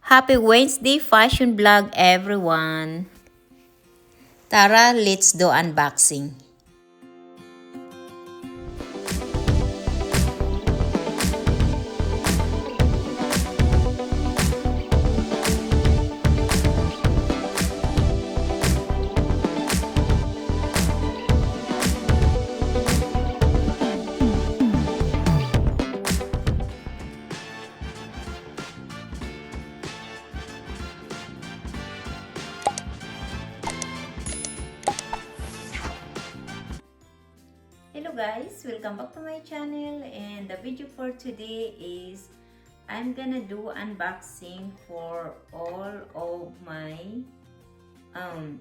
Happy Wednesday fashion vlog everyone! Tara, let's do unboxing. Hello guys, welcome back to my channel, and the video for today is I'm gonna do unboxing for all of um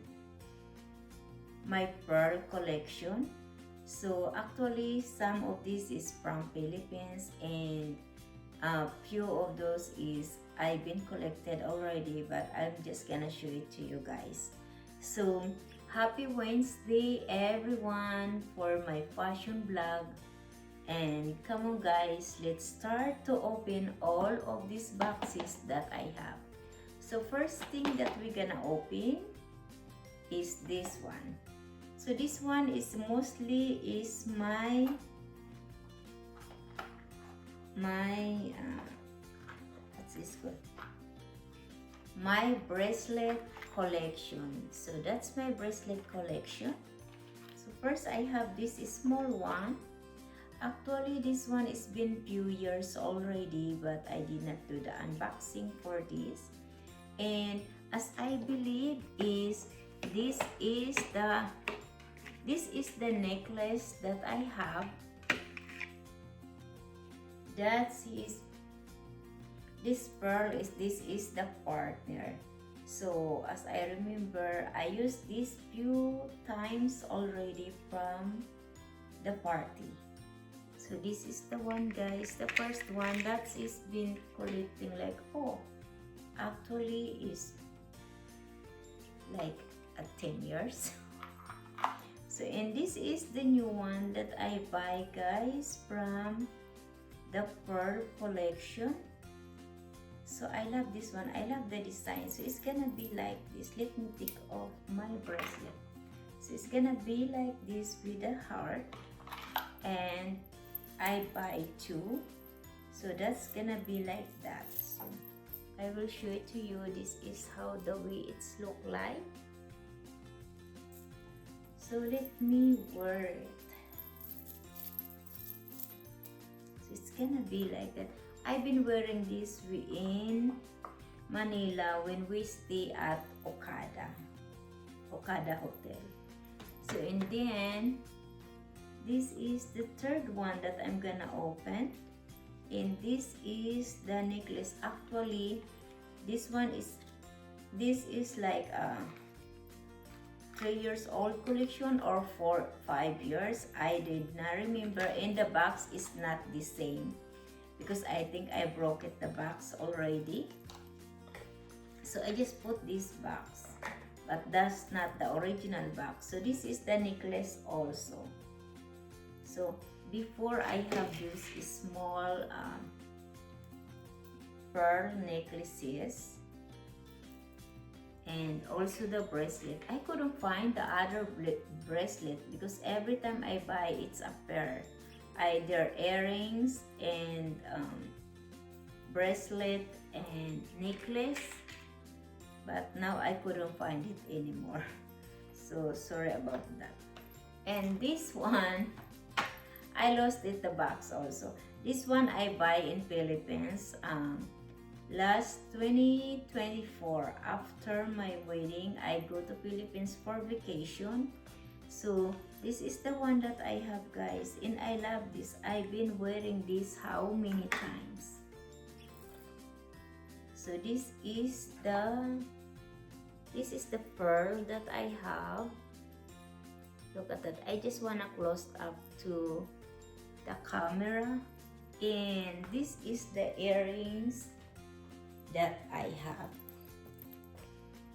my pearl collection. So actually some of this is from Philippines, and a few of those is I've been collected already, but I'm just gonna show it to you guys. So happy Wednesday everyone for my fashion vlog, and come on guys, let's start to open all of these boxes that I have. So first thing that we're gonna open is this one. So this one is mostly is my what's this called? My bracelet collection. So that's my bracelet collection. So first I have this small one. Actually this one has been few years already, but I did not do the unboxing for this. And as I believe is this is the necklace that I have. This pearl is the partner. So as I remember, I used this few times already from the party. So this is the one guys, the first one that is been collecting like, oh, actually is like 10 years. So and this is the new one that I buy guys from the pearl collection. So I love this one. I love the design. So it's gonna be like this. Let me take off my bracelet. So it's gonna be like this with a heart, and I buy two. So that's gonna be like that. So I will show it to you. This is how the way it's look like. So let me wear it. So it's gonna be like that. I've been wearing this in Manila when we stay at Okada Hotel. So and then this is the third one that I'm gonna open, and this is the necklace. Actually this is like a 3 years old collection or 5 years. I did not remember, and the box is not the same because I think I broke it the box already. So I just put this box, but that's not the original box. So this is the necklace also. So before I have this small pearl necklaces, and also the bracelet. I couldn't find the other bracelet because every time I buy it's a pair, either earrings and bracelet and necklace, but now I couldn't find it anymore. So sorry about that. And this one I lost it the box also. This one I buy in Philippines last 2024. After my wedding, I go to Philippines for vacation. So this is the one that I have guys, and I love this. I've been wearing this how many times. So this is the pearl that I have. Look at that. I just wanna close up to the camera, and this is the earrings that I have.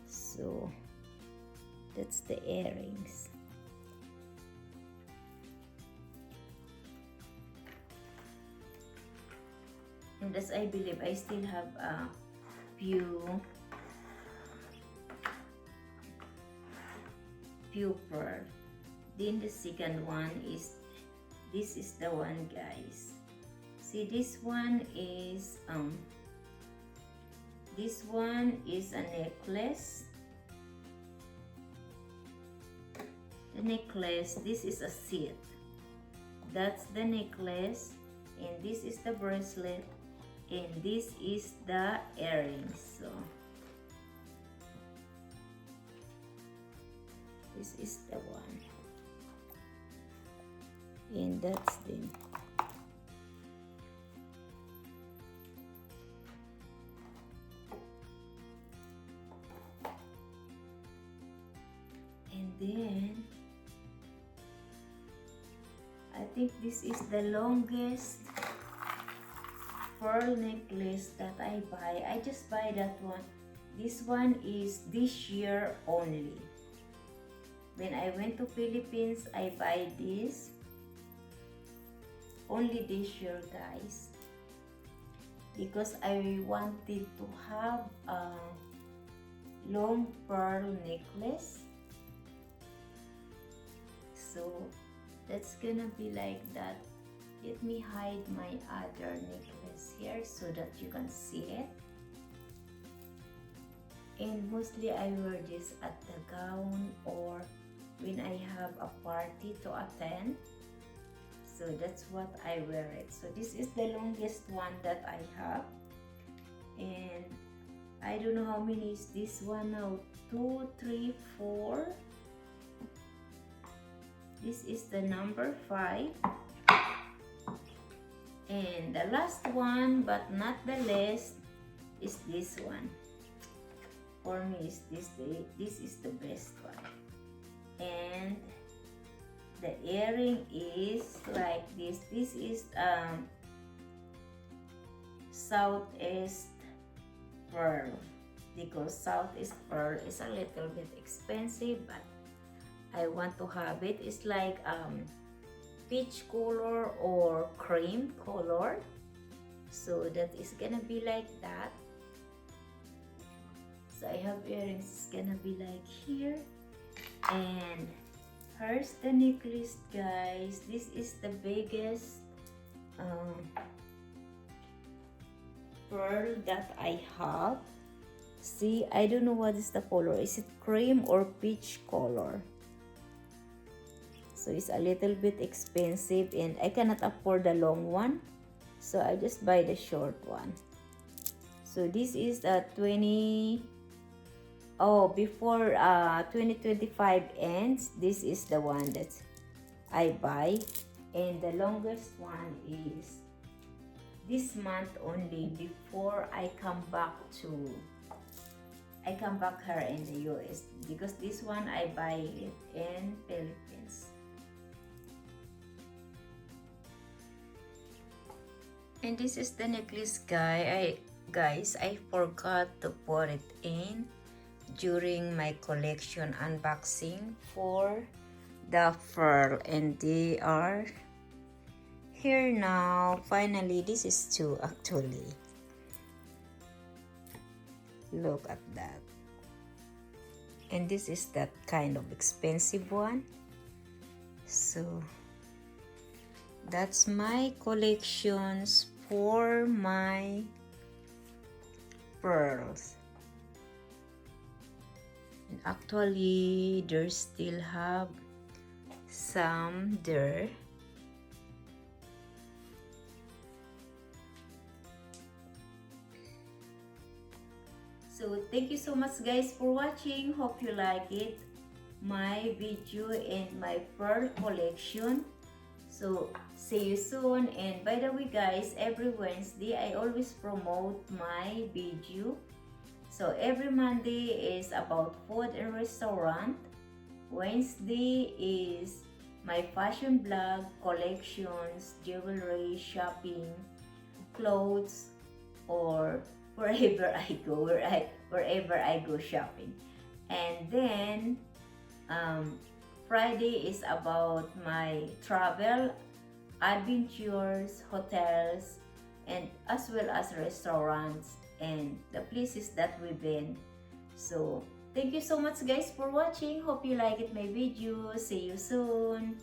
So that's the earrings. And as I believe, I still have pure pearl. Then the second one is, this is the one, guys. See, this one is a necklace. The necklace, this is a set. That's the necklace, and this is the bracelet, and this is the earrings. So this is the one, and that's them. And then I think this is the longest pearl necklace that I buy. I just buy that one. This one is this year only. When I went to Philippines, I buy this. Only this year, guys. Because I wanted to have a long pearl necklace. So that's gonna be like that. Let me hide my other necklace here so that you can see it. And mostly I wear this at the gown or when I have a party to attend. So that's what I wear it. So this is the longest one that I have. And I don't know how many is this one now. 2, 3, 4. This is the number 5. And the last one, but not the least, is this one. For me, this is the best one. And the earring is like this. This is Southeast pearl, because Southeast pearl is a little bit expensive, but I want to have it. It's like peach color or cream color, so that is gonna be like that. So I have earrings, it's gonna be like here. And here's the necklace, guys. This is the biggest pearl that I have. See, I don't know what is the color. Is it cream or peach color? So it's a little bit expensive and I cannot afford the long one. So I just buy the short one. So this is the before 2025 ends, this is the one that I buy. And the longest one is this month only, before I come back here in the US, because this one I buy it in Philippines. And this is the necklace, guys. I forgot to put it in during my collection unboxing for the pearl, and they are here now. Finally, this is 2 actually. Look at that. And this is that kind of expensive one. So that's my collections for my pearls. And actually, there still have some there. So thank you so much, guys, for watching. Hope you like it, my video and my pearl collection. So see you soon. And by the way, guys, every Wednesday I always promote my video. So every Monday is about food and restaurant. Wednesday is my fashion blog, collections, jewelry, shopping, clothes, or wherever I go, wherever I go shopping. And then Friday is about my travel, adventures, hotels, and as well as restaurants and the the places that we've been. So, thank you so much guys for watching. Hope you like it my video. See you soon.